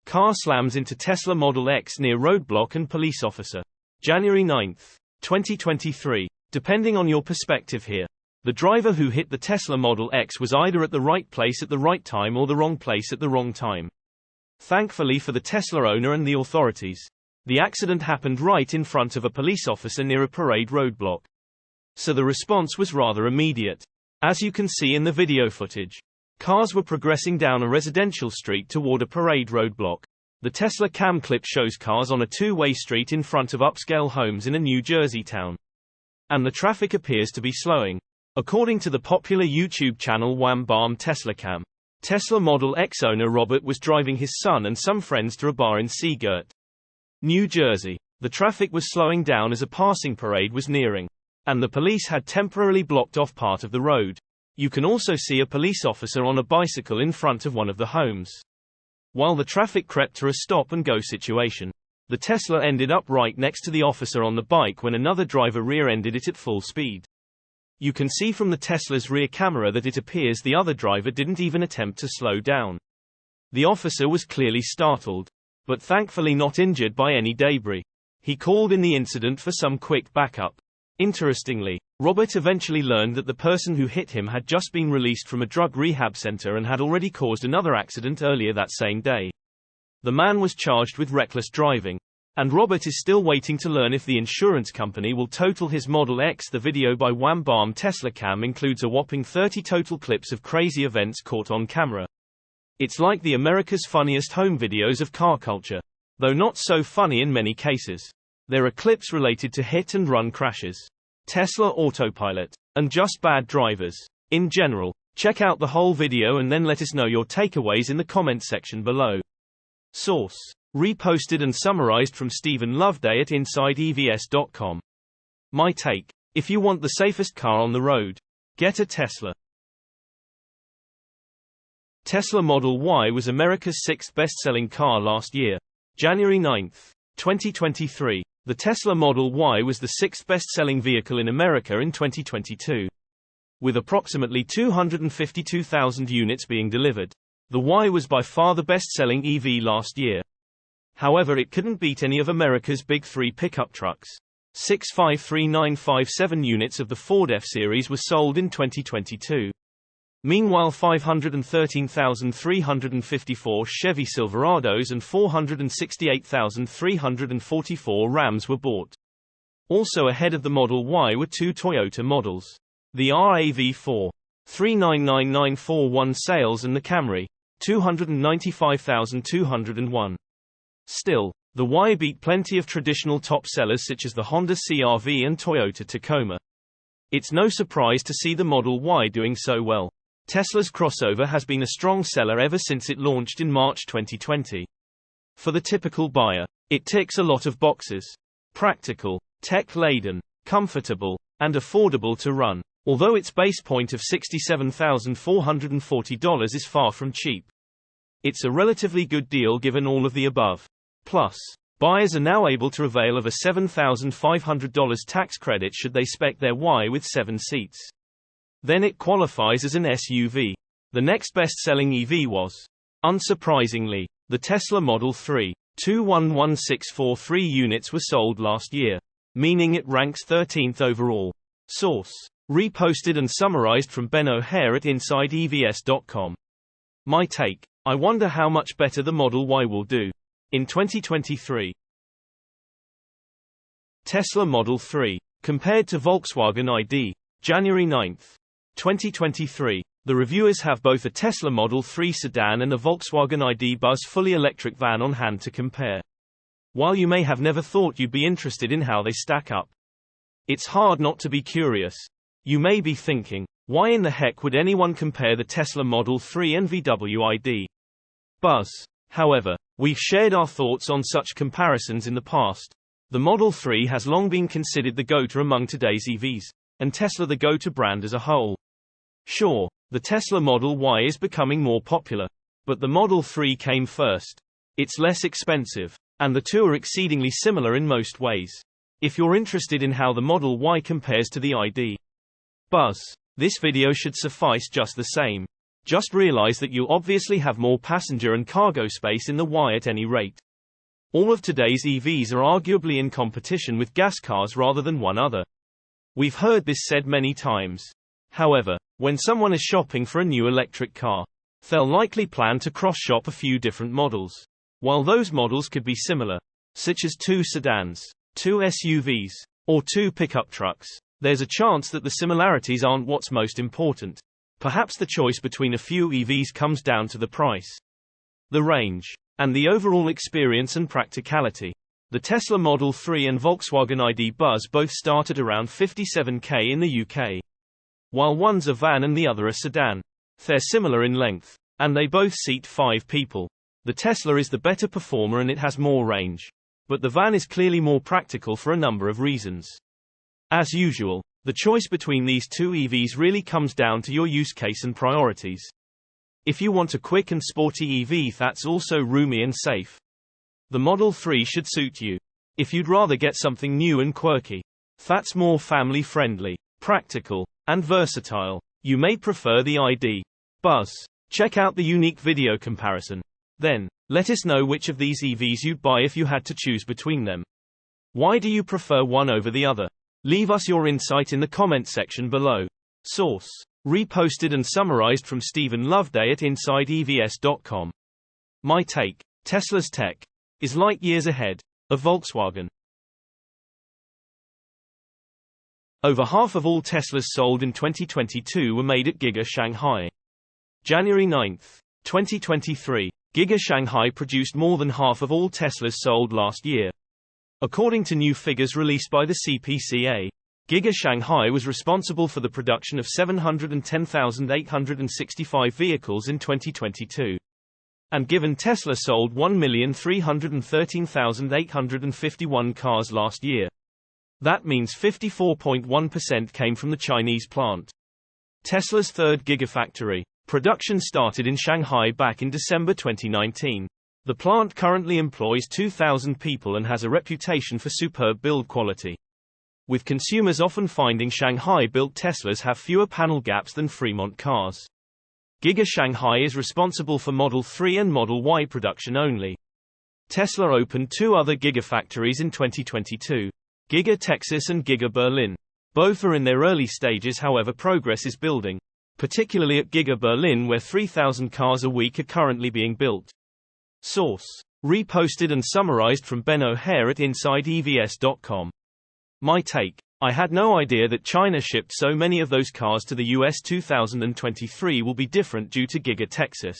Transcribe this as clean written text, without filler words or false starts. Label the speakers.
Speaker 1: Car slams into Tesla Model X near roadblock and police officer. January 9, 2023. Depending on your perspective here, the driver who hit the Tesla Model X was either at the right place at the right time or the wrong place at the wrong time. Thankfully for the Tesla owner and the authorities, the accident happened right in front of a police officer near a parade roadblock. So the response was rather immediate. As you can see in the video footage, cars were progressing down a residential street toward a parade roadblock. The Tesla cam clip shows cars on a two-way street in front of upscale homes in a New Jersey town. And the traffic appears to be slowing. According to the popular YouTube channel Wham Bam Tesla Cam, Tesla Model X owner Robert was driving his son and some friends to a bar in Seagirt, New Jersey. The traffic was slowing down as a passing parade was nearing, and the police had temporarily blocked off part of the road. You can also see a police officer on a bicycle in front of one of the homes. While the traffic crept to a stop-and-go situation, the Tesla ended up right next to the officer on the bike when another driver rear-ended it at full speed. You can see from the Tesla's rear camera that it appears the other driver didn't even attempt to slow down. The officer was clearly startled, but thankfully not injured by any debris. He called in the incident for some quick backup. Interestingly, Robert eventually learned that the person who hit him had just been released from a drug rehab center and had already caused another accident earlier that same day. The man was charged with reckless driving, and Robert is still waiting to learn if the insurance company will total his Model X. The video by Wham Bam Tesla Cam includes a whopping 30 total clips of crazy events caught on camera. It's like the America's Funniest Home Videos of car culture, though not so funny in many cases. There are clips related to hit-and-run crashes, Tesla autopilot, and just bad drivers. In general, check out the whole video and then let us know your takeaways in the comment section below. Source: reposted and summarized from Stephen Loveday at InsideEVS.com. My take: if you want the safest car on the road, get a Tesla. Tesla Model Y was America's sixth best-selling car last year. January 9, 2023. The Tesla Model Y was the sixth best-selling vehicle in America in 2022. With approximately 252,000 units being delivered, the Y was by far the best-selling EV last year. However, it couldn't beat any of America's big three pickup trucks. 653,957 units of the Ford F-Series were sold in 2022. Meanwhile, 513,354 Chevy Silverados and 468,344 Rams were bought. Also ahead of the Model Y were two Toyota models: the RAV4, 399,941 sales, and the Camry, 295,201. Still, the Y beat plenty of traditional top sellers such as the Honda CR-V and Toyota Tacoma. It's no surprise to see the Model Y doing so well. Tesla's crossover has been a strong seller ever since it launched in March 2020. For the typical buyer, it ticks a lot of boxes: practical, tech-laden, comfortable, and affordable to run. Although its base point of $67,440 is far from cheap, it's a relatively good deal given all of the above. Plus, buyers are now able to avail of a $7,500 tax credit should they spec their Y with 7 seats. Then it qualifies as an SUV. The next best-selling EV was, unsurprisingly, the Tesla Model 3. 211,643 units were sold last year, meaning it ranks 13th overall. Source: reposted and summarized from Ben O'Hare at InsideEVS.com. My take: I wonder how much better the Model Y will do in 2023. Tesla Model 3 compared to Volkswagen ID. January 9, 2023. The reviewers have both a Tesla Model 3 sedan and a Volkswagen ID Buzz fully electric van on hand to compare. While you may have never thought you'd be interested in how they stack up, it's hard not to be curious. You may be thinking, why in the heck would anyone compare the Tesla Model 3 and VW ID Buzz? However, we've shared our thoughts on such comparisons in the past. The Model 3 has long been considered the go-to among today's EVs, and Tesla the go-to brand as a whole. Sure, the Tesla Model Y is becoming more popular, but the Model 3 came first. It's less expensive, and the two are exceedingly similar in most ways. If you're interested in how the Model Y compares to the ID Buzz, this video should suffice just the same. Just realize that you'll obviously have more passenger and cargo space in the Y at any rate. All of today's EVs are arguably in competition with gas cars rather than one other. We've heard this said many times. However, when someone is shopping for a new electric car, they'll likely plan to cross-shop a few different models. While those models could be similar, such as 2 sedans, 2 SUVs, or 2 pickup trucks, there's a chance that the similarities aren't what's most important. Perhaps the choice between a few EVs comes down to the price, the range, and the overall experience and practicality. The Tesla Model 3 and Volkswagen ID. Buzz both start at around $57,000 in the UK. While one's a van and the other a sedan, they're similar in length, and they both seat 5 people. The Tesla is the better performer and it has more range. But the van is clearly more practical for a number of reasons. As usual, the choice between these two EVs really comes down to your use case and priorities. If you want a quick and sporty EV that's also roomy and safe, the Model 3 should suit you. If you'd rather get something new and quirky, that's more family-friendly, practical, and versatile, you may prefer the ID. Buzz. Check out the unique video comparison. Then, let us know which of these EVs you'd buy if you had to choose between them. Why do you prefer one over the other? Leave us your insight in the comment section below. Source: reposted and summarized from Stephen Loveday at InsideEVs.com. My take: Tesla's tech is light years ahead of Volkswagen. Over half of all Teslas sold in 2022 were made at Giga Shanghai. January 9, 2023, Giga Shanghai produced more than half of all Teslas sold last year. According to new figures released by the CPCA, Giga Shanghai was responsible for the production of 710,865 vehicles in 2022. And given Tesla sold 1,313,851 cars last year, that means 54.1% came from the Chinese plant. Tesla's third Gigafactory production started in Shanghai back in December 2019. The plant currently employs 2,000 people and has a reputation for superb build quality, with consumers often finding Shanghai-built Teslas have fewer panel gaps than Fremont cars. Giga Shanghai is responsible for Model 3 and Model Y production only. Tesla opened 2 other Gigafactories in 2022. Giga Texas and Giga Berlin. Both are in their early stages, however progress is building, particularly at Giga Berlin where 3,000 cars a week are currently being built. Source: reposted and summarized from Ben O'Hare at InsideEVs.com. My take: I had no idea that China shipped so many of those cars to the US. 2023 will be different due to Giga Texas.